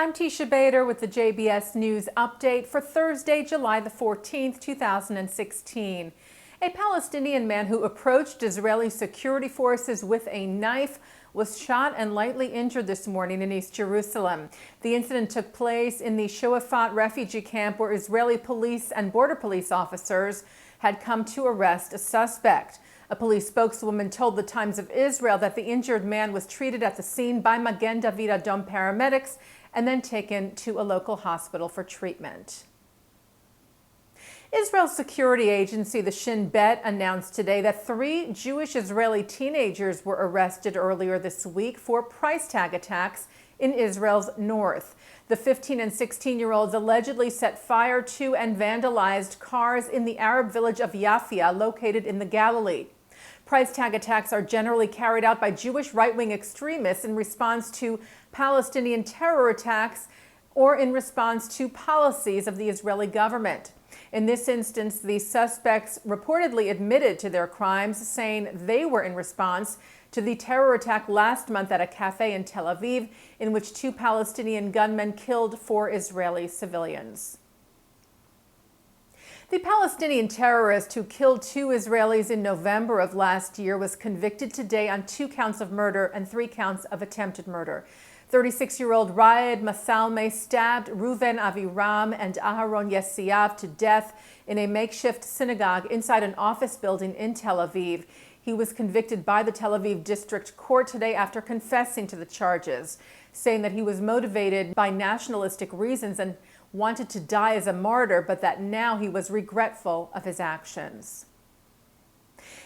I'm Teisha Bader with the JBS News Update for Thursday, July the 14th, 2016. A Palestinian man who approached Israeli security forces with a knife was shot and lightly injured this morning in East Jerusalem. The incident took place in the Shuafat refugee camp where Israeli police and border police officers had come to arrest a suspect. A police spokeswoman told the Times of Israel that the injured man was treated at the scene by Magen David Adom paramedics and then taken to a local hospital for treatment. Israel's security agency, the Shin Bet, announced today that 3 Jewish Israeli teenagers were arrested earlier this week for price tag attacks in Israel's north. The 15 and 16-year-olds allegedly set fire to and vandalized cars in the Arab village of Yafia, located in the Galilee. Price tag attacks are generally carried out by Jewish right-wing extremists in response to Palestinian terror attacks or in response to policies of the Israeli government. In this instance, the suspects reportedly admitted to their crimes, saying they were in response to the terror attack last month at a cafe in Tel Aviv, in which 2 Palestinian gunmen killed 4 Israeli civilians. The Palestinian terrorist who killed 2 Israelis in November of last year was convicted today on 2 counts of murder and 3 counts of attempted murder. 36-year-old Raed Masalme stabbed Reuven Aviram and Aharon Yesiav to death in a makeshift synagogue inside an office building in Tel Aviv. He was convicted by the Tel Aviv District Court today after confessing to the charges, saying that he was motivated by nationalistic reasons and wanted to die as a martyr, but that now he was regretful of his actions.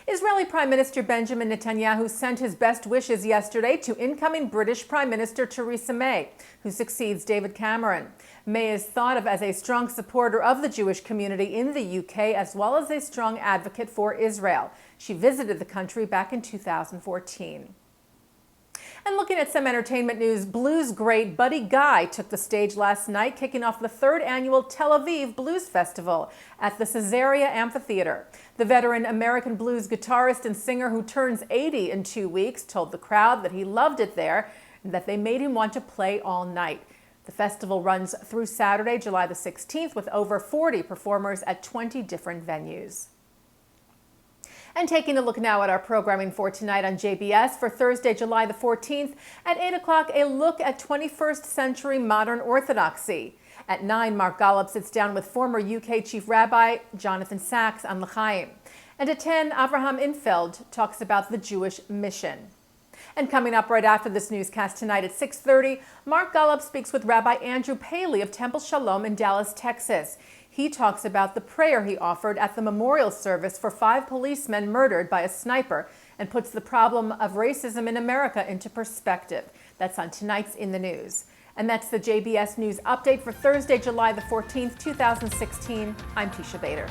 Israeli Prime Minister Benjamin Netanyahu sent his best wishes yesterday to incoming British Prime Minister Theresa May, who succeeds David Cameron. May is thought of as a strong supporter of the Jewish community in the UK, as well as a strong advocate for Israel. She visited the country back in 2014. And looking at some entertainment news, blues great Buddy Guy took the stage last night, kicking off the 3rd annual Tel Aviv Blues Festival at the Caesarea Amphitheater. The veteran American blues guitarist and singer, who turns 80 in 2 weeks, told the crowd that he loved it there and that they made him want to play all night. The festival runs through Saturday, July the 16th, with over 40 performers at 20 different venues. And taking a look now at our programming for tonight on JBS for Thursday, July the 14th. At 8 o'clock, a look at 21st century modern orthodoxy. At 9, Mark Gollop sits down with former UK Chief Rabbi Jonathan Sacks on L'chaim. And at 10, Avraham Infeld talks about the Jewish mission. And coming up right after this newscast tonight at 6:30, Mark Gollop speaks with Rabbi Andrew Paley of Temple Shalom in Dallas, Texas. He talks about the prayer he offered at the memorial service for 5 policemen murdered by a sniper and puts the problem of racism in America into perspective. That's on tonight's In the News. And that's the JBS News Update for Thursday, July the 14th, 2016. I'm Teisha Bader.